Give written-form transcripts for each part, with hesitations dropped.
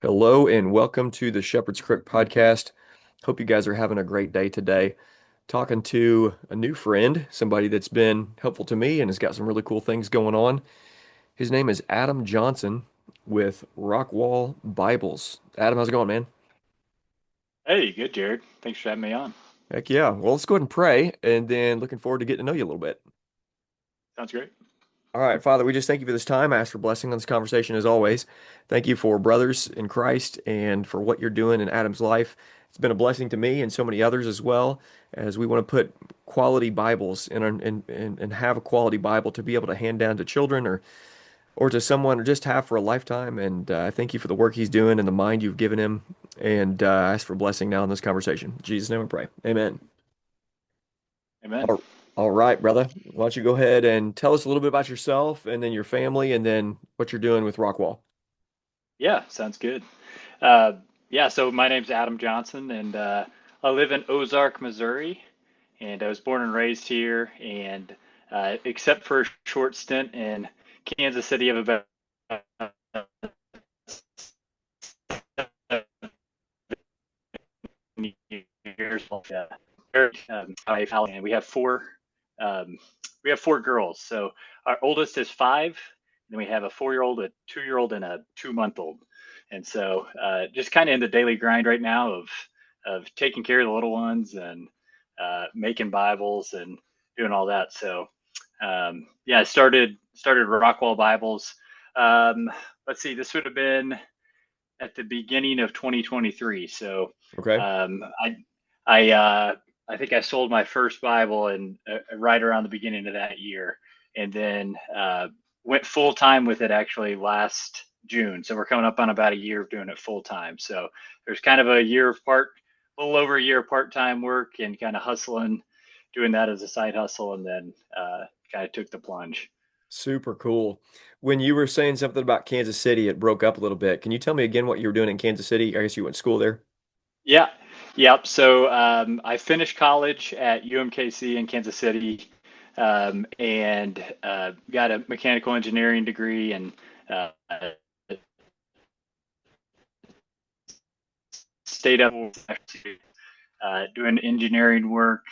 Hello and welcome to the Shepherd's Crook podcast. Hope you guys are having a great day today. Talking to a new friend, somebody that's been helpful to me and has got some really cool things going on. His name is Adam Johnson with Rockwall Bibles. Adam, how's it going, man? Hey, good, Jared. Thanks for having me on. Heck yeah. Well, let's go ahead and pray and then looking forward to getting to know you a little bit. Sounds great. All right, Father, we just thank you for this time. I ask for blessing on this conversation as always. Thank you for brothers in Christ and for what you're doing in Adam's life. It's been a blessing to me and so many others as well, as we want to put quality Bibles and have a quality Bible to be able to hand down to children or to someone or just have for a lifetime. And I thank you for the work he's doing and the mind you've given him. And I ask for blessing now in this conversation. In Jesus' name I pray. Amen. Amen. All all right, brother. Why don't you go ahead and tell us a little bit about yourself and then your family and then what you're doing with Rockwall. Yeah, sounds good. Uh, so my name's Adam Johnson, and I live in Ozark, Missouri, and I was born and raised here. And except for a short stint in Kansas City of about years, and um, we have four girls. So our oldest is five, and then we have a 4-year-old, a 2-year-old, and a 2-month-old. And so just kind of in the daily grind right now of taking care of the little ones and making Bibles and doing all that. So I started Rockwall Bibles. Um, let's see, this would have been at the beginning of 2023. So Okay. um, I I think I sold my first Bible and right around the beginning of that year, and then went full time with it actually last June. So we're coming up on about a year of doing it full time. So there's kind of a little over a year of part time work and kind of hustling, doing that as a side hustle, and then kind of took the plunge. Super cool. When you were saying something about Kansas City, it broke up a little bit. Can you tell me again what you were doing in Kansas City? I guess you went to school there. Yeah, yep. So I finished college at UMKC in Kansas City, and got a mechanical engineering degree and uh, stayed up doing engineering work,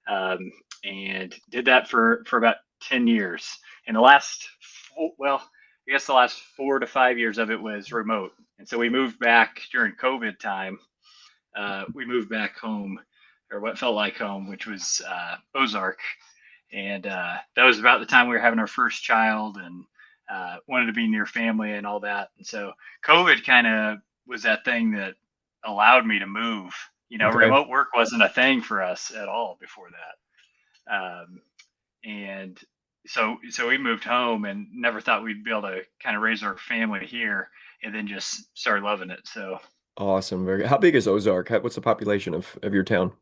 um, and did that for about 10 years. And well, I guess the last 4 to 5 years of it was remote. And so we moved back during COVID time. We moved back home, or what felt like home, which was Ozark. And that was about the time we were having our first child and wanted to be near family and all that. And so COVID kind of was that thing that allowed me to move. Okay. Remote work wasn't a thing for us at all before that. And so we moved home and never thought we'd be able to kind of raise our family here, and then just started loving it. So Awesome. Very good. How big is Ozark? What's the population of your town?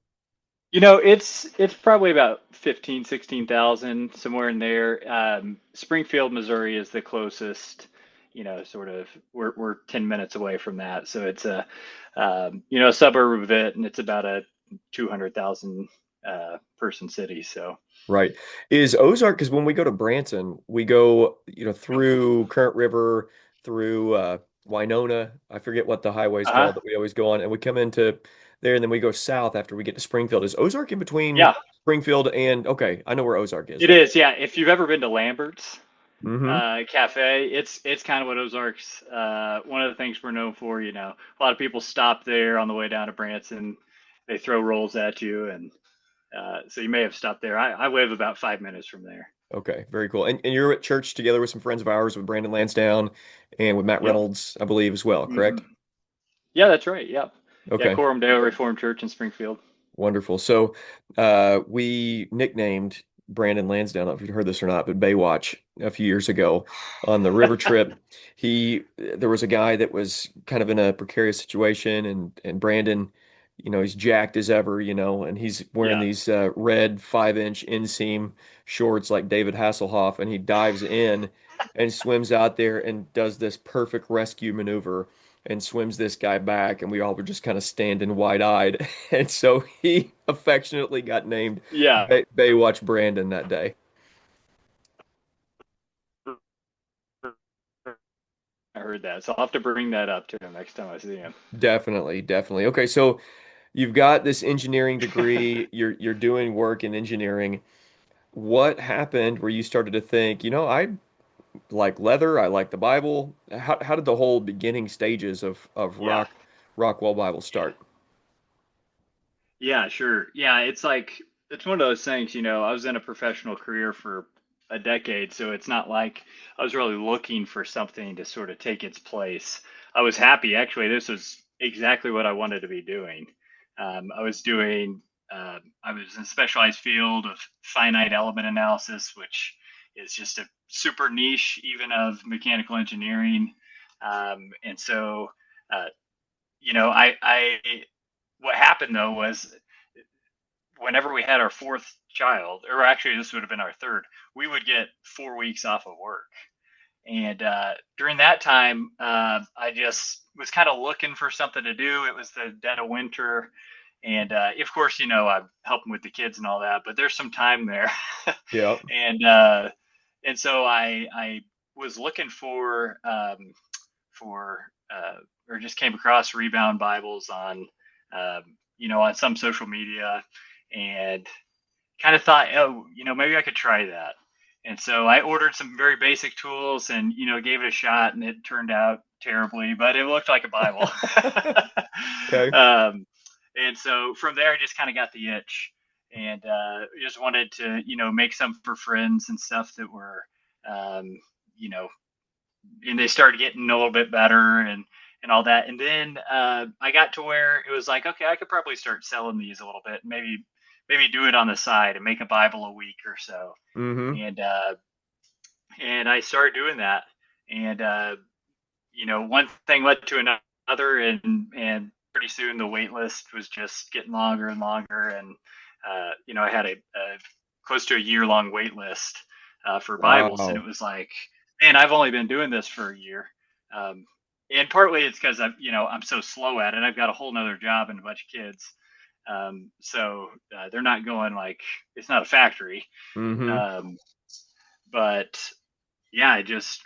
it's probably about 15, 16,000 somewhere in there. Springfield, Missouri is the closest, sort of we're 10 minutes away from that. So it's a suburb of it, and it's about a 200,000 person city. So, Right. Is Ozark, because when we go to Branson, we go, through Current River, through Winona. I forget what the highway's uh-huh. called that we always go on, and we come into there and then we go south after we get to Springfield. Is Ozark in between Yeah, Springfield and okay, I know where Ozark is it then. is. Yeah. If you've ever been to Lambert's, Mm-hmm. cafe. It's kind of what Ozark's. One of the things we're known for. A lot of people stop there on the way down to Branson. They throw rolls at you, and so you may have stopped there. I live about 5 minutes from there. Okay, very cool. And you're at church together with some friends of ours with Brandon Lansdowne and with Matt Yep. Reynolds, I believe, as well, hmm correct? Yeah, that's right. Yep. Yeah, Okay. Coram Deo Reformed Church in Springfield. Wonderful. So, we nicknamed Brandon Lansdowne, I don't know if you heard this or not, but Baywatch a few years ago on the river trip. There was a guy that was kind of in a precarious situation, and Brandon, he's jacked as ever, and he's wearing Yeah. these red 5-inch inseam shorts like David Hasselhoff, and he dives in and swims out there and does this perfect rescue maneuver and swims this guy back, and we all were just kind of standing wide-eyed. And so he affectionately got named Yeah. Baywatch Brandon that day. heard that. So I'll have to bring that up to him next time I see him. Definitely, definitely. Okay, so you've got this engineering degree, you're doing work in engineering. What happened where you started to think, I like leather, I like the Bible? How did the whole beginning stages of Yeah. Rockwell Bible start? Yeah, sure. Yeah, it's like it's one of those things, I was in a professional career for a decade, so it's not like I was really looking for something to sort of take its place. I was happy, actually. This was exactly what I wanted to be doing. I was doing, I was in a specialized field of finite element analysis, which is just a super niche, even of mechanical engineering. And so, uh, what happened though was whenever we had our fourth child, or actually this would have been our third, we would get 4 weeks off of work. And during that time, I just was kind of looking for something to do. It was the dead of winter. And of course, I'm helping with the kids and all that, but there's some time there. Yeah. and uh, and so I was looking for or just came across Rebound Bibles um, on some social media, and kind of thought, oh, maybe I could try that. And so I ordered some very basic tools and, gave it a shot, and it turned out terribly, but it looked like a Bible. Okay. um, and so from there, I just kind of got the itch, and just wanted to, make some for friends and stuff that were, um, you know, and they started getting a little bit better and all that. And then I got to where it was like, okay, I could probably start selling these a little bit, maybe do it on the side and make a Bible a week or so. Mm-hmm. And I started doing that, and one thing led to another, and pretty soon the wait list was just getting longer and longer, and I had a close to a year long wait list for Bibles, and it Wow. was like, man, I've only been doing this for a year. Um, and partly it's because I'm so slow at it. I've got a whole nother job and a bunch of kids. So they're not going like it's not a factory. Mm-hmm. Um, but yeah, it just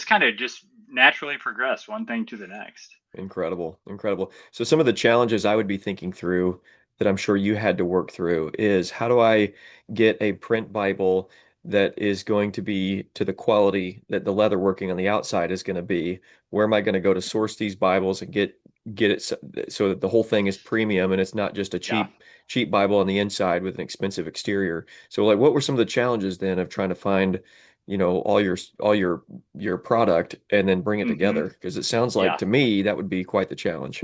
kind of just naturally progressed one thing to the next. Incredible, incredible. So some of the challenges I would be thinking through that I'm sure you had to work through is how do I get a print Bible that is going to be to the quality that the leather working on the outside is going to be? Where am I going to go to source these Bibles and get it so that the whole thing is premium and it's not just a Yeah. cheap Bible on the inside with an expensive exterior? So like what were some of the challenges then of trying to find, all your product and then bring it Hmm. together? Because it sounds like Yeah. to me that would be quite the challenge.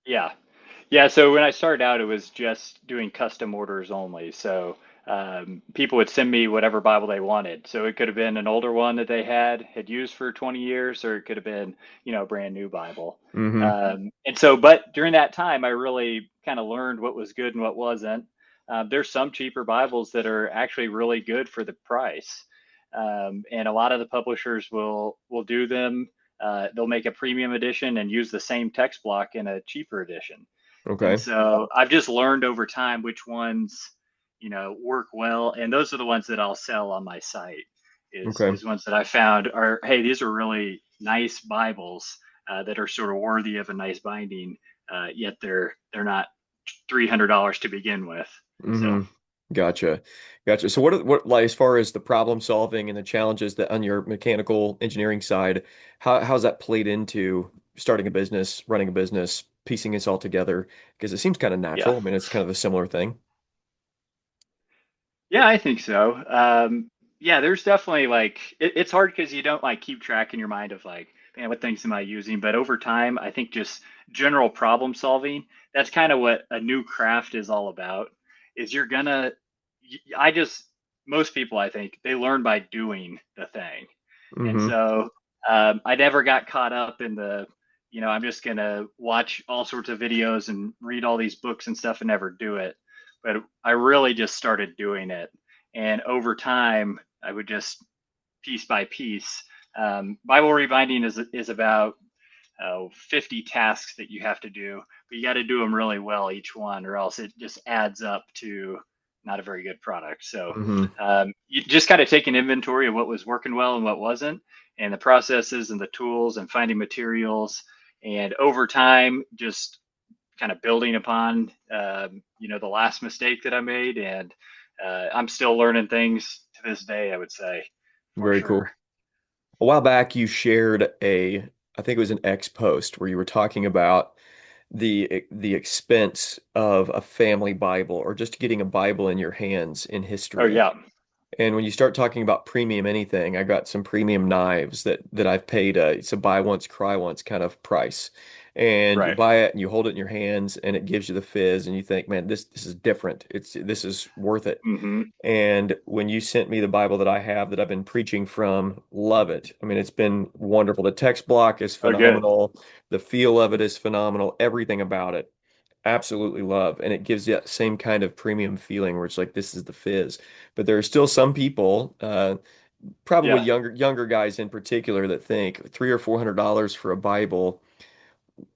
Yeah. Yeah. So when I started out, it was just doing custom orders only. So people would send me whatever Bible they wanted. So it could have been an older one that they had used for 20 years, or it could have been, a brand new Bible. Hmm. And so, but during that time, I really kind of learned what was good and what wasn't. There's some cheaper Bibles that are actually really good for the price. And a lot of the publishers will do them. They'll make a premium edition and use the same text block in a cheaper edition. And Okay. so I've just learned over time which ones, work well, and those are the ones that I'll sell on my site. Is Okay. is ones that I found are, hey, these are really nice Bibles that are sort of worthy of a nice binding, yet they're not $300 to begin with. So Hmm. Gotcha. Gotcha. So what like as far as the problem solving and the challenges that on your mechanical engineering side, how's that played into starting a business, running a business, piecing this all together? Because it seems kind of yeah. natural. I mean, it's kind of a similar thing. Yeah, I think so. Yeah, there's definitely like it's hard because you don't like keep track in your mind of like, man, what things am I using? But over time, I think just general problem solving, that's kind of what a new craft is all about. Is you're gonna, I just most people I think they learn by doing the thing, and Hmm. so I never got caught up in the, I'm just gonna watch all sorts of videos and read all these books and stuff and never do it, but I really just started doing it. And over time, I would just piece by piece. Bible rebinding is about 50 tasks that you have to do, but you got to do them really well each one, or else it just adds up to not a very good product. So Hmm. you just kind of take an inventory of what was working well and what wasn't, and the processes and the tools and finding materials. And over time, just kind of building upon, the last mistake that I made. And I'm still learning things to this day, I would say, for Very sure. cool. A while back, you shared I think it was an X post where you were talking about the expense of a family Bible or just getting a Bible in your hands in Oh, history. yeah. And when you start talking about premium anything, I got some premium knives that I've paid it's a buy once, cry once kind of price. And you Right. buy it and you hold it in your hands and it gives you the fizz and you think, man, this is different. This is worth it. Hmm. And when you sent me the Bible that I have that I've been preaching from, love it. I mean, it's been wonderful. The text block is Oh, good. phenomenal. The feel of it is phenomenal. Everything about it, absolutely love. And it gives you that same kind of premium feeling where it's like, this is the fizz. But there are still some people, probably Yeah. younger guys in particular, that think $300 or $400 for a Bible,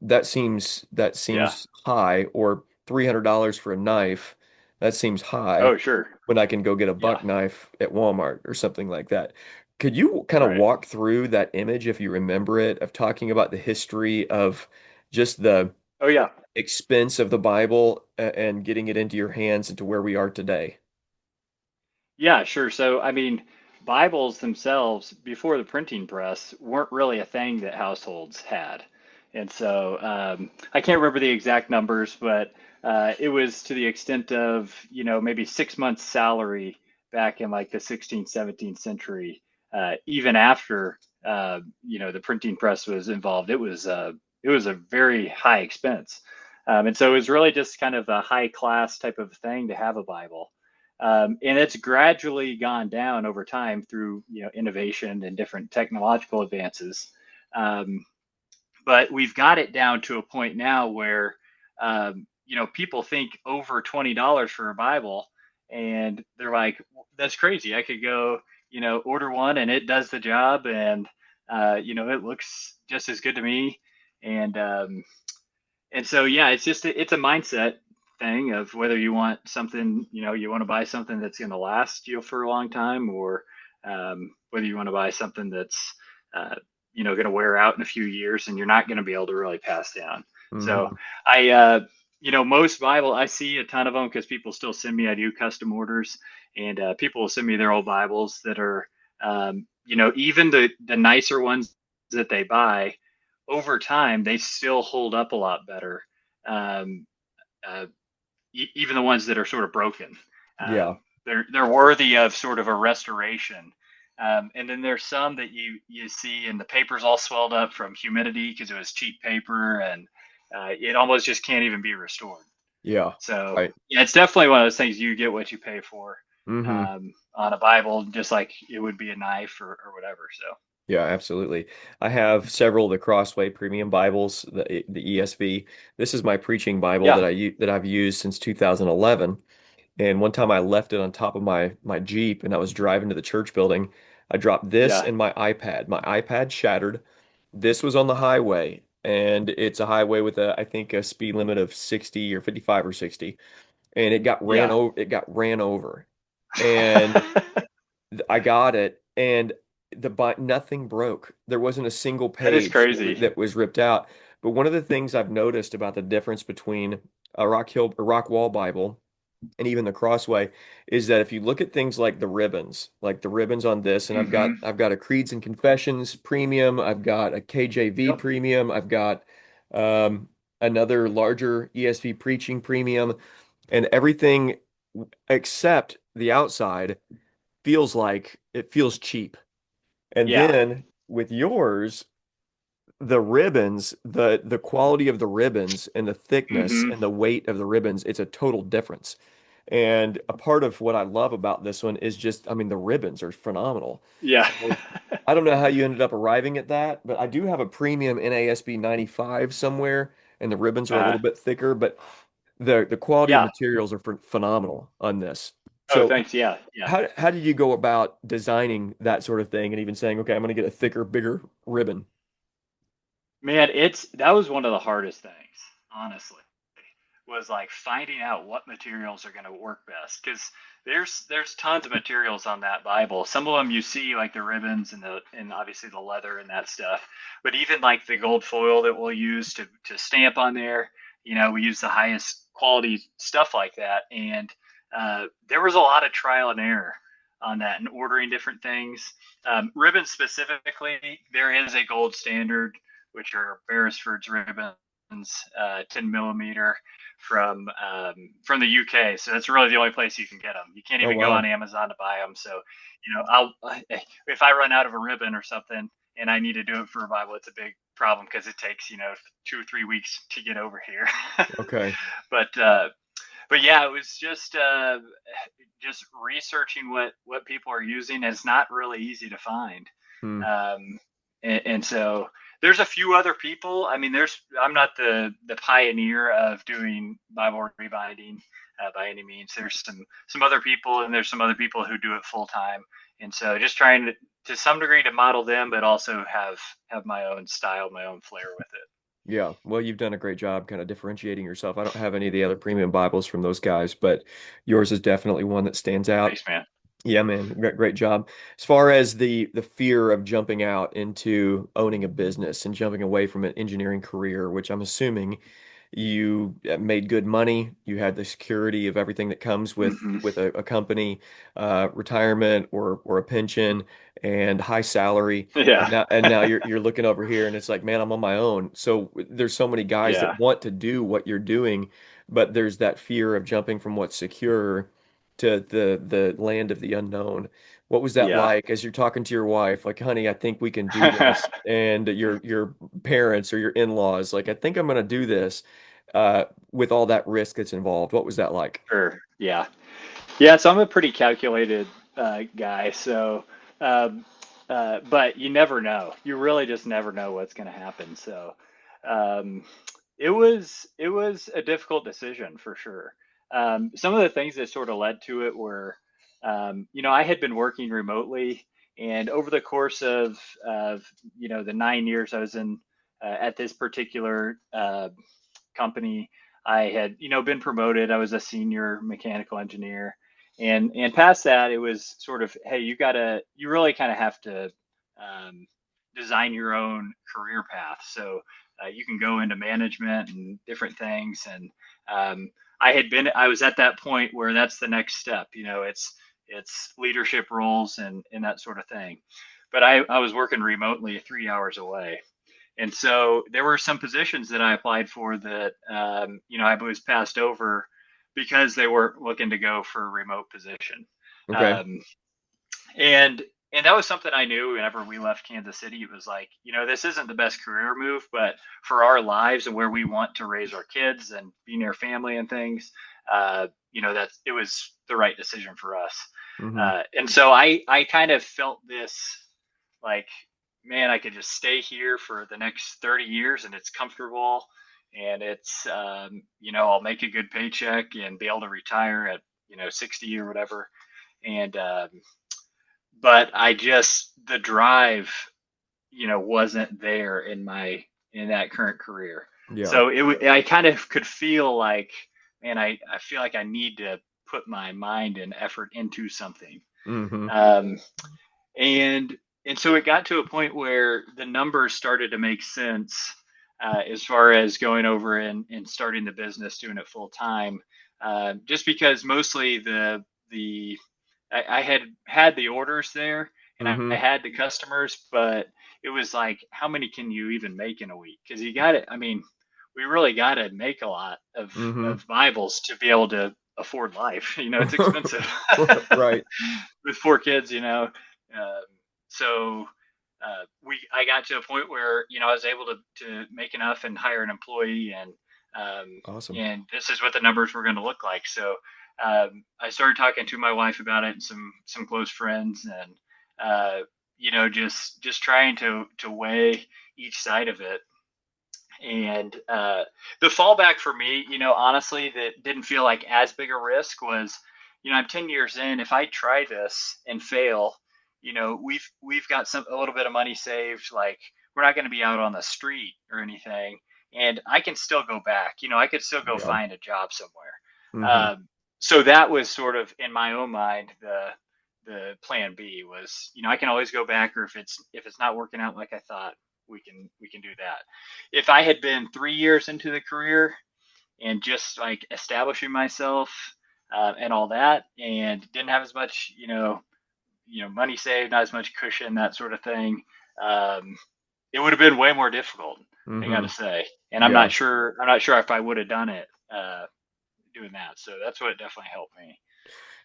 that Yeah. seems high, or $300 for a knife, that seems high Oh, sure. when I can go get a Yeah. buck knife at Walmart or something like that. Could you kind of Right. walk through that image, if you remember it, of talking about the history of just the Oh, yeah. expense of the Bible and getting it into your hands and to where we are today? Yeah, sure. So, I mean, Bibles themselves before the printing press weren't really a thing that households had. And so I can't remember the exact numbers, but it was to the extent of, maybe 6 months' salary back in like the 16th, 17th century. Even after, the printing press was involved, it was a very high expense. And so it was really just kind of a high class type of thing to have a Bible. And it's gradually gone down over time through innovation and different technological advances. Um, but we've got it down to a point now where people think over $20 for a Bible, and they're like, "That's crazy! I could go order one and it does the job, and it looks just as good to me." And so yeah, it's a mindset thing of whether you want something, you want to buy something that's going to last you for a long time, or whether you want to buy something that's uh, going to wear out in a few years and you're not going to be able to really pass down. So Hmm. I most Bible, I see a ton of them because people still send me. I do custom orders, and people will send me their old Bibles that are even the nicer ones that they buy over time, they still hold up a lot better. Um, uh, Even the ones that are sort of broken, Yeah. they're worthy of sort of a restoration. And then there's some that you see, and the paper's all swelled up from humidity because it was cheap paper, and it almost just can't even be restored. Yeah. So Right. yeah, it's definitely one of those things. You get what you pay for Hmm. on a Bible, just like it would be a knife or whatever. So Yeah, absolutely. I have several of the Crossway Premium Bibles, the ESV. This is my preaching Bible yeah, that I've used since 2011. And one time I left it on top of my Jeep and I was driving to the church building. I dropped this yeah, and my iPad. My iPad shattered. This was on the highway, and it's a highway with I think a speed limit of 60 or 55 or 60. And yeah. it got ran over. And I got it, and nothing broke. There wasn't a single That is page crazy. that was ripped out. But one of the things I've noticed about the difference between a Rock Wall Bible and even the Crossway is that if you look at things like the ribbons on this, and Hmm. I've got a Creeds and Confessions premium, I've got a KJV Yep. premium, I've got um, another larger ESV preaching premium, and everything except the outside feels cheap. And Yeah. then with yours, the ribbons, the quality of the ribbons and the thickness Hmm. and the weight of the ribbons, it's a total difference. And a part of what I love about this one is just, I mean, the ribbons are phenomenal. Yeah. So I don't know how you ended up arriving at that, but I do have a premium NASB 95 somewhere, and the ribbons are a little uh, bit thicker, but the quality of yeah. materials are phenomenal on this. Oh, So thanks. Yeah. Yeah. how did you go about designing that sort of thing and even saying, okay, I'm going to get a thicker, bigger ribbon? Man, that was one of the hardest things, honestly, was like finding out what materials are going to work best, because there's tons of materials on that Bible. Some of them you see, like the ribbons and obviously the leather and that stuff, but even like the gold foil that we'll use to stamp on there, we use the highest quality stuff like that. And there was a lot of trial and error on that and ordering different things. Ribbons specifically, there is a gold standard, which are Beresford's ribbons, 10 millimeter from the UK. So that's really the only place you can get them. You can't Oh, even go on wow. Amazon to buy them. So, I'll if I run out of a ribbon or something and I need to do it for a Bible, it's a big problem because it takes 2 or 3 weeks to get over here. Okay. but but yeah, it was just researching what people are using. It's not really easy to find. Hmm. And so there's a few other people. I mean, I'm not the pioneer of doing Bible rebinding by any means. There's some other people, and there's some other people who do it full time. And so just trying to some degree to model them, but also have my own style, my own flair with it. Yeah. Well, you've done a great job kind of differentiating yourself. I don't have any of the other premium Bibles from those guys, but yours is definitely one that stands out. Thanks, man. Yeah, man, great job. As far as the fear of jumping out into owning a business and jumping away from an engineering career, which I'm assuming you made good money, you had the security of everything that comes Hmm. with a company, retirement or a pension and high salary, Yeah, and now you're looking over here and it's like, man, I'm on my own. So there's so many guys yeah, that want to do what you're doing, but there's that fear of jumping from what's secure to the land of the unknown. What was that yeah. like as you're talking to your wife? Like, honey, I think we can do this. And your parents or your in-laws, like, I think I'm gonna do this, with all that risk that's involved. What was that like? Sure. Yeah. Yeah, so I'm a pretty calculated guy. So, um, but you never know. You really just never know what's going to happen. So, um, it was a difficult decision for sure. Some of the things that sort of led to it were, I had been working remotely, and over the course of the 9 years I was in at this particular company, I had been promoted. I was a senior mechanical engineer, and past that, it was sort of, hey, you really kind of have to um, design your own career path. So you can go into management and different things. And I was at that point where that's the next step. It's leadership roles and that sort of thing. But I was working remotely 3 hours away. And so there were some positions that I applied for that, I was passed over because they weren't looking to go for a remote position. Okay. Um, and and that was something I knew whenever we left Kansas City. It was like, this isn't the best career move, but for our lives and where we want to raise our kids and be near family and things, that it was the right decision for us. Hmm. And so I kind of felt this like, man, I could just stay here for the next 30 years and it's comfortable and I'll make a good paycheck and be able to retire at, 60 or whatever. And, but the drive, wasn't there in that current career. Yeah. So I kind of could feel like, man, I feel like I need to put my mind and effort into something. Hmm. Um, and and so it got to a point where the numbers started to make sense as far as going over and starting the business, doing it full time. Just because mostly I had the orders there and I Hmm. had the customers, but it was like, how many can you even make in a week? Because you got it. I mean, we really got to make a lot Hmm. of Bibles to be able to afford life. It's expensive Right. with 4 kids. Um, so I got to a point where I was able to make enough and hire an employee, um, Awesome. and this is what the numbers were going to look like. So I started talking to my wife about it and some close friends, and just trying to weigh each side of it. And the fallback for me, honestly, that didn't feel like as big a risk was, I'm 10 years in. If I try this and fail, we've got a little bit of money saved. Like, we're not going to be out on the street or anything. and I can still go back. I could still go Yeah. find a job somewhere. Hmm. So that was sort of in my own mind the plan B was, I can always go back, or if it's not working out like I thought, we can do that. If I had been 3 years into the career and just like establishing myself and all that, and didn't have as much, money saved, not as much cushion, that sort of thing, um, it would have been way more difficult. I got to Hmm. say, and I'm not Yeah. sure. I'm not sure if I would have done it doing that. So that's what definitely helped me.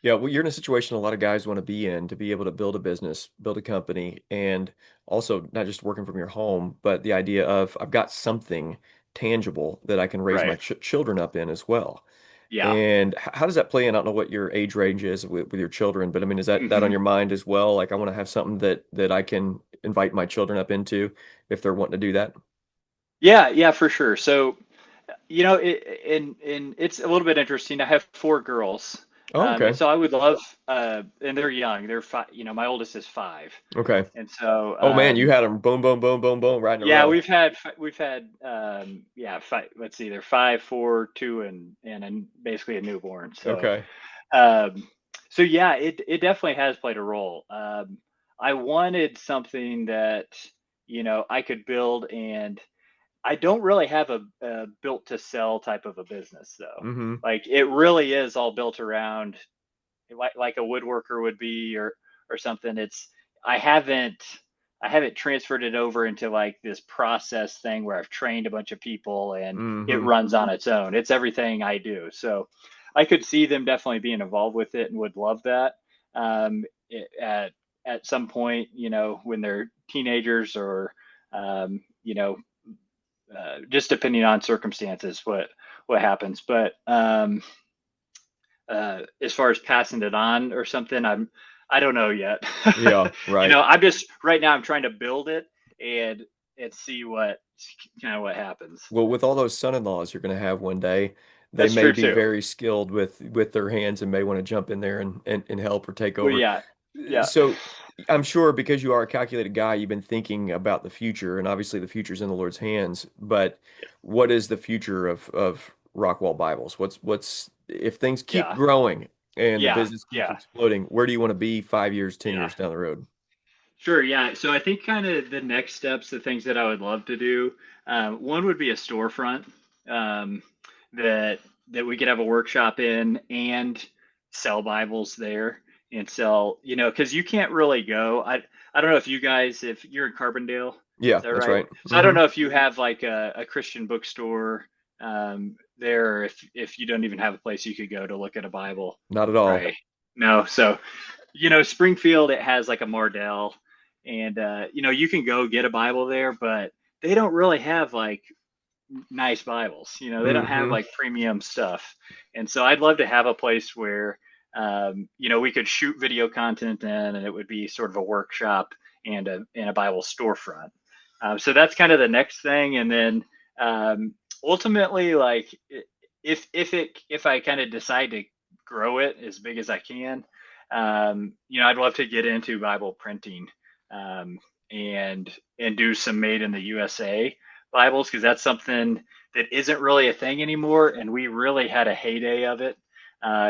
Yeah, well, you're in a situation a lot of guys want to be in to be able to build a business, build a company, and also not just working from your home, but the idea of I've got something tangible that I can raise Right. my children up in as well. Yeah. And how does that play in? I don't know what your age range is with your children, but I mean, is that on Hmm. your mind as well? Like, I want to have something that I can invite my children up into if they're wanting to do that. Yeah. Yeah. For sure. So and it's a little bit interesting. I have four girls, Oh, and okay. so I would love, and they're young. They're five. My oldest is 5, Okay. and so Oh man, you had them boom, boom, boom, boom, boom, right in a yeah, row. we've had yeah, five, let's see, they're 5, 4, 2, and basically a newborn. So Okay. um, so yeah, it definitely has played a role. I wanted something that I could build, and I don't really have a built to sell type of a business though. Mm-hmm. Like it really is all built around like a woodworker would be, or something. I haven't I haven't transferred it over into like this process thing where I've trained a bunch of people and it Mm-hmm. runs on its own. It's everything I do. So I could see them definitely being involved with it and would love that. Um, at some point, when they're teenagers, or um, you know, just depending on circumstances, what happens. But as far as passing it on or something, I don't know yet. Yeah, right. I'm just right now. I'm trying to build it and see what happens. Well, with all those son-in-laws you're going to have one day, they That's may true be too. very skilled with their hands and may want to jump in there and help or take Well, over. yeah, yeah, So I'm sure because you are a calculated guy, you've been thinking about the future, and obviously the future's in the Lord's hands. But what is the future of Rockwall Bibles? What's if things keep yeah, growing and the yeah, business keeps yeah, exploding, where do you want to be 5 years, 10 yeah. years down the road? Sure, yeah. So I think kind of the next steps, the things that I would love to do, one would be a storefront, um, that we could have a workshop in and sell Bibles there, and sell, because you can't really go. I don't know if you guys, if you're in Carbondale, is Yeah, that that's right? right. So I don't Hmm. know if you have like a Christian bookstore there, or if you don't even have a place you could go to look at a Bible Not at and all. pray. No, so Springfield, it has like a Mardell, and you can go get a Bible there, but they don't really have like nice Bibles. They don't have Hmm. like premium stuff. And so I'd love to have a place where we could shoot video content in, and it would be sort of a workshop and a Bible storefront. So that's kind of the next thing, and then ultimately, like if I kind of decide to grow it as big as I can, I'd love to get into Bible printing, um, and do some made in the USA Bibles, because that's something that isn't really a thing anymore, and we really had a heyday of it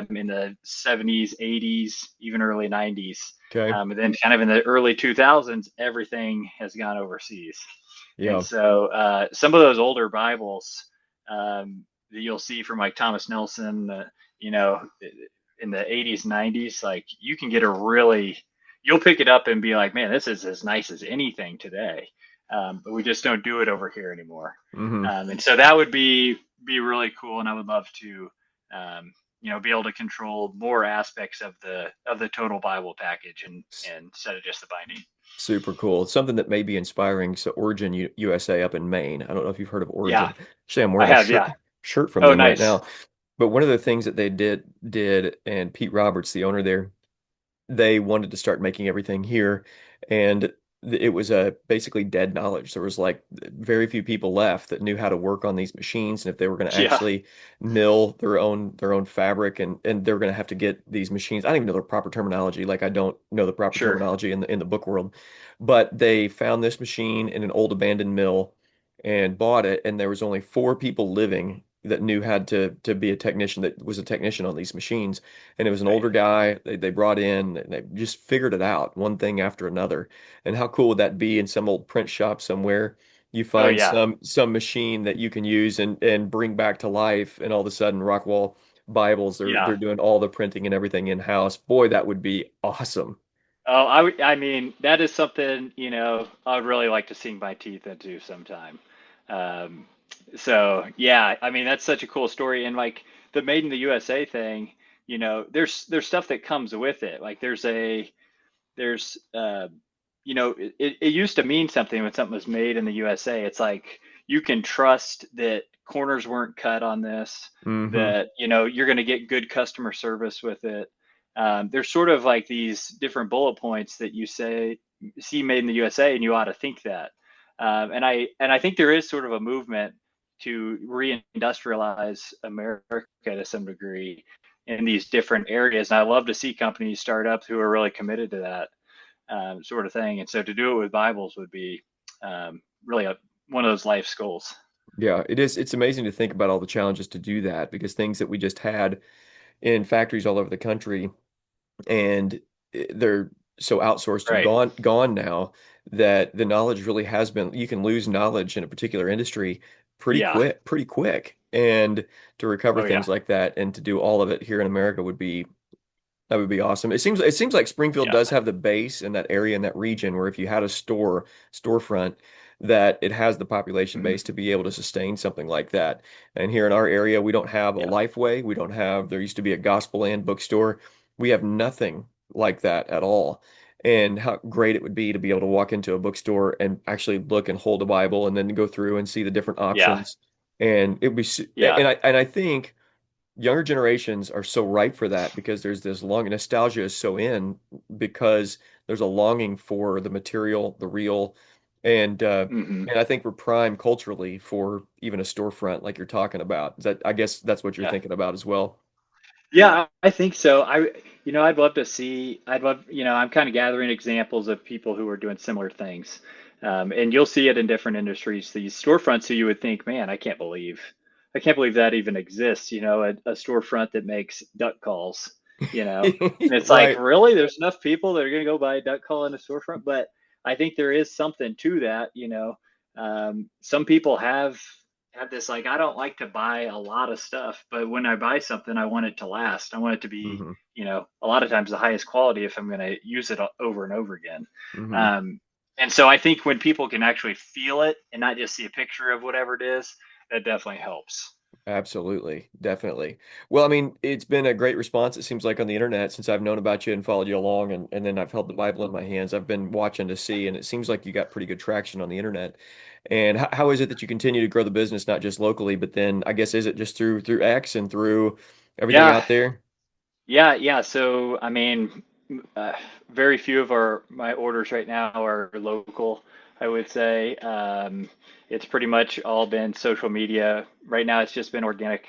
in the 70s, 80s, even early 90s. Okay. And then kind of in the early 2000s, everything has gone overseas. And Yeah. so some of those older Bibles that you'll see from like Thomas Nelson, you know, in the 80s, 90s, like you can get you'll pick it up and be like, man, this is as nice as anything today. But we just don't do it over here anymore. Hmm. And so that would be really cool, and I would love to, be able to control more aspects of the total Bible package, and instead of just the binding. Super cool. Something that may be inspiring. So Origin USA up in Maine. I don't know if you've heard of Yeah, Origin. Actually, I'm I wearing a have. Yeah. shirt from Oh, them right nice. now. But one of the things that they did, and Pete Roberts, the owner there, they wanted to start making everything here, and it was a basically dead knowledge. There was like very few people left that knew how to work on these machines, and if they were going to Yeah. actually mill their own fabric, and they were going to have to get these machines. I don't even know the proper terminology. Like I don't know the proper Sure. terminology in the book world, but they found this machine in an old abandoned mill. and bought it, and there was only four people living that knew how to be a technician, that was a technician on these machines. And it was an Right. older guy they brought in, and they just figured it out, one thing after another. And how cool would that be in some old print shop somewhere? You Oh find yeah. some machine that you can use and bring back to life, and all of a sudden Rockwall Bibles, they're Yeah. doing all the printing and everything in-house. Boy, that would be awesome. Oh, I mean, that is something, I would really like to sink my teeth into sometime. Um, so yeah, I mean, that's such a cool story. And like the Made in the USA thing, there's stuff that comes with it. Like there's it used to mean something when something was made in the USA. It's like you can trust that corners weren't cut on this, Hmm. that you're going to get good customer service with it. There's sort of like these different bullet points that you see made in the USA, and you ought to think that. And I think there is sort of a movement to reindustrialize America to some degree in these different areas. And I love to see companies start up who are really committed to that sort of thing. And so to do it with Bibles would be really one of those life goals. Yeah, it is. It's amazing to think about all the challenges to do that, because things that we just had in factories all over the country, and they're so outsourced and Right. gone now, that the knowledge really has been, you can lose knowledge in a particular industry Yeah. pretty quick. And to recover Oh yeah. things like that and to do all of it here in America would be, that would be awesome. It seems like Springfield Yeah. does have the base in that area, in that region, where if you had a storefront, that it has the population Hmm. base to be able to sustain something like that. And here in our area, we don't have a Yeah. Lifeway. We don't have, there used to be a Gospel Land bookstore. We have nothing like that at all. And how great it would be to be able to walk into a bookstore and actually look and hold a Bible and then go through and see the different Yeah. options. And Yeah. and I think younger generations are so ripe for that, because there's this long nostalgia is so in, because there's a longing for the material, the real, and uh Hmm. and I think we're primed culturally for even a storefront like you're talking about. Is that, I guess that's what you're Yeah. thinking about as well. Yeah, I think so. I'd love to see, I'm kind of gathering examples of people who are doing similar things. And you'll see it in different industries, these storefronts who you would think, man, I can't believe that even exists, a storefront that makes duck calls, you know. And it's like, Right. really? There's enough people that are going to go buy a duck call in a storefront? But I think there is something to that. Some people have this like I don't like to buy a lot of stuff, but when I buy something, I want it to last. I want it to be, Hmm. a lot of times the highest quality if I'm going to use it over and over again. Hmm. Um, and so I think when people can actually feel it and not just see a picture of whatever it is, that definitely helps. Absolutely, definitely. Well, I mean, it's been a great response, it seems like, on the internet since I've known about you and followed you along, and then I've held the Bible in my hands. I've been watching to see, and it seems like you got pretty good traction on the internet. And how is it that you continue to grow the business, not just locally, but then I guess, is it just through X and through everything Yeah, out there? yeah. So I mean, uh, very few of my orders right now are local. I would say it's pretty much all been social media. Right now, it's just been organic.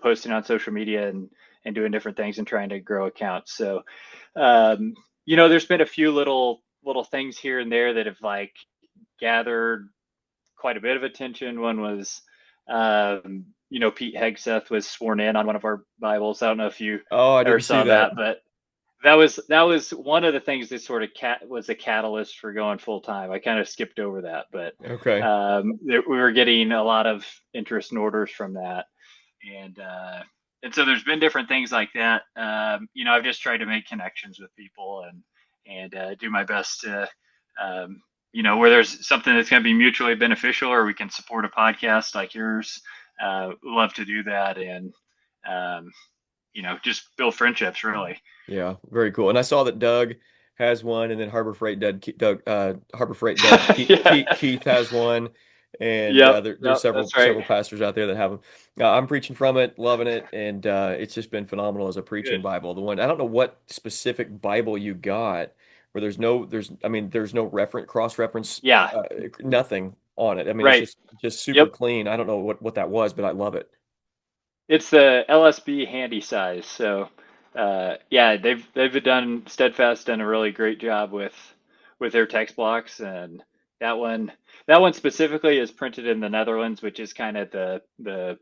Posting on social media and doing different things and trying to grow accounts. So, um, there's been a few little things here and there that have like gathered quite a bit of attention. One was, Pete Hegseth was sworn in on one of our Bibles. I don't know if you Oh, I ever didn't see saw that. that, but that was one of the things that sort of was a catalyst for going full time. I kind of skipped over that, but Okay. we were getting a lot of interest and orders from that, and so there's been different things like that. I've just tried to make connections with people and do my best to, where there's something that's going to be mutually beneficial, or we can support a podcast like yours. Love to do that, and um, just build friendships really. Yeah, very cool. And I saw that Doug has one, and then Harbor Freight Doug Yeah. Keith has one, and Yep. there's Yep. several That's right. several pastors out there that have them. I'm preaching from it, loving it, and it's just been phenomenal as a preaching Good. Bible. The one, I don't know what specific Bible you got, where there's no reference, cross reference, Yeah. nothing on it. I mean, it's Right. just super Yep. clean. I don't know what that was, but I love it. It's the LSB handy size. So, yeah, they've done Steadfast done a really great job with their text blocks, and that one that one specifically is printed in the Netherlands, which is kind of the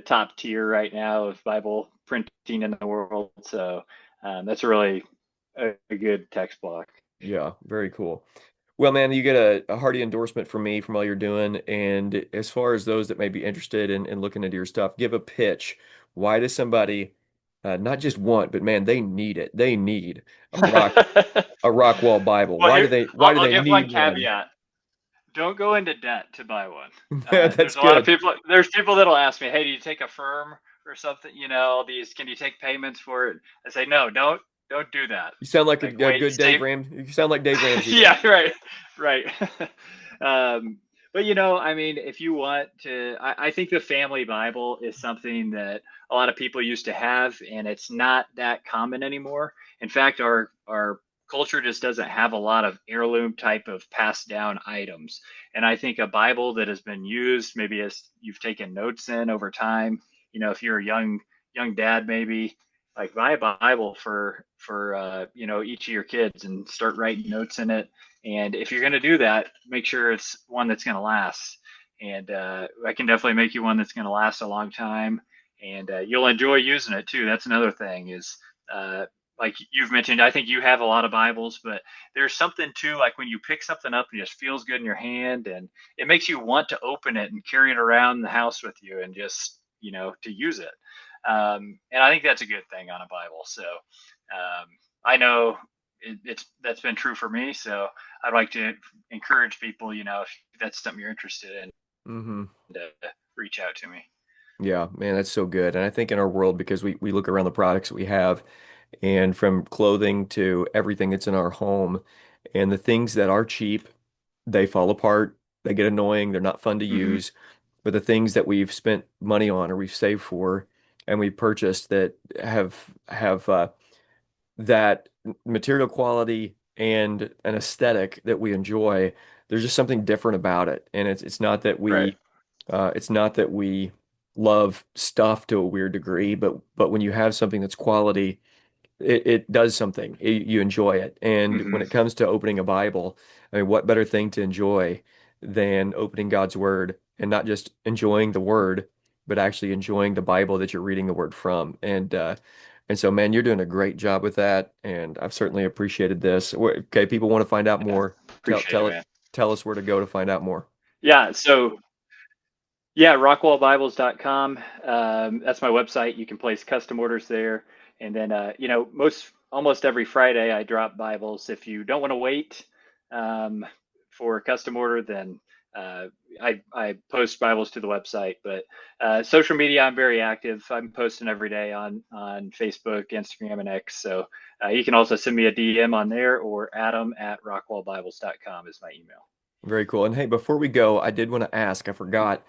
top tier right now of Bible printing in the world. So that's really a good text block. Yeah, very cool. Well, man, you get a hearty endorsement from me from all you're doing. And as far as those that may be interested in looking into your stuff, give a pitch. Why does somebody not just want, but man, they need it. They need a rock a rock wall Bible. Well, here Why do I'll they give one need one? caveat. Don't go into debt to buy one. That's There's a lot of good. people. There's people that'll ask me, "Hey, do you take a firm or something? These can you take payments for it?" I say, "No, don't do that. You sound like Like, a wait, good Dave save." Ram. You sound like Dave Ramsey there. Yeah, right, right. But I mean, if you want to, I think the family Bible is something that a lot of people used to have, and it's not that common anymore. In fact, our culture just doesn't have a lot of heirloom type of passed down items. And I think a Bible that has been used, maybe as you've taken notes in over time, if you're a young dad, maybe like buy a Bible for each of your kids and start writing notes in it. And if you're going to do that, make sure it's one that's going to last. And I can definitely make you one that's going to last a long time, and you'll enjoy using it too. That's another thing is uh, like you've mentioned. I think you have a lot of Bibles, but there's something too, like when you pick something up and it just feels good in your hand, and it makes you want to open it and carry it around the house with you, and just to use it. And I think that's a good thing on a Bible. So I know that's been true for me. So I'd like to encourage people, if that's something you're interested in, Hmm. to reach out to me. Yeah, man, that's so good. And I think in our world, because we look around the products that we have, and from clothing to everything that's in our home, and the things that are cheap, they fall apart, they get annoying, they're not fun to Mm-hmm. use. But the things that we've spent money on or we've saved for and we've purchased that have that material quality and an aesthetic that we enjoy, there's just something different about it. And it's not that Right. we love stuff to a weird degree, but when you have something that's quality, it does something. You enjoy it. And when Mm-hmm. it comes to opening a Bible, I mean, what better thing to enjoy than opening God's Word and not just enjoying the Word, but actually enjoying the Bible that you're reading the Word from. And so, man, you're doing a great job with that, and I've certainly appreciated this. Okay, people want to find out Yeah. more. Tell Appreciate it, tell it man. tell us where to go to find out more. Yeah. So yeah, rockwallbibles.com. That's my website. You can place custom orders there. And then, almost every Friday I drop Bibles. If you don't want to wait um, for a custom order, then uh, I post Bibles to the website. But social media, I'm very active. I'm posting every day on Facebook, Instagram, and X. So you can also send me a DM on there, or adam@rockwallbibles.com is my email. Very cool. And hey, before we go, I did want to ask, I forgot,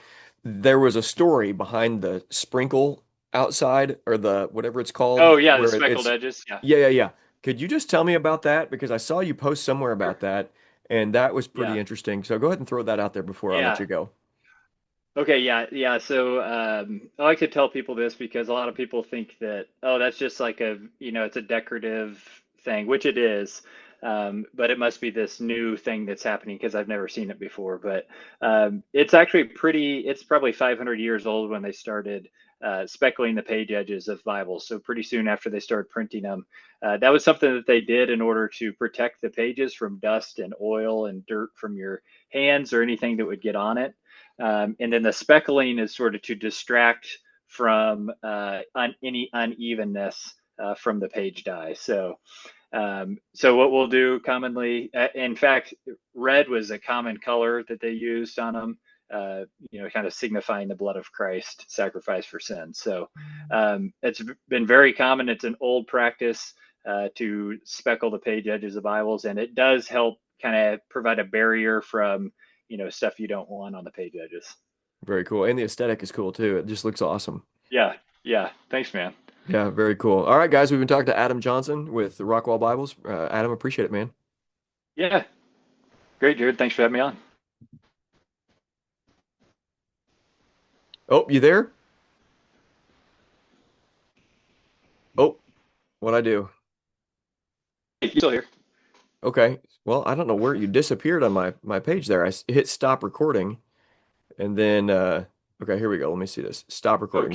there was a story behind the sprinkle outside or the whatever it's called, Oh, yeah, the where speckled it's, edges. Yeah. yeah, yeah, yeah. Could you just tell me about that? Because I saw you post somewhere about Sure. that, and that was pretty Yeah. interesting. So go ahead and throw that out there before I let Yeah. you go. Okay, yeah, yeah. So I like to tell people this because a lot of people think that, oh, that's just like it's a decorative thing, which it is. But it must be this new thing that's happening because I've never seen it before. But it's actually it's probably 500 years old when they started speckling the page edges of Bibles. So pretty soon after they started printing them, that was something that they did in order to protect the pages from dust and oil and dirt from your hands or anything that would get on it. And then the speckling is sort of to distract from any unevenness from the page die. So what we'll do commonly, in fact, red was a common color that they used on them, kind of signifying the blood of Christ sacrificed for sin. So it's been very common. It's an old practice to speckle the page edges of Bibles, and it does help kind of provide a barrier from stuff you don't want on the page edges. Very cool. And the aesthetic is cool too. It just looks awesome. Yeah, yeah. Thanks, man. Yeah, very cool. All right, guys, we've been talking to Adam Johnson with the Rockwall Bibles. Adam, appreciate it, man. Yeah, great, Jared. Thanks for having me on. Oh, you there? Oh, what'd I do? Hey, you still here? Okay. Well, I don't know where you disappeared on my page there. Hit stop recording and then okay, here we go. Let me see this. Stop recording. Okay.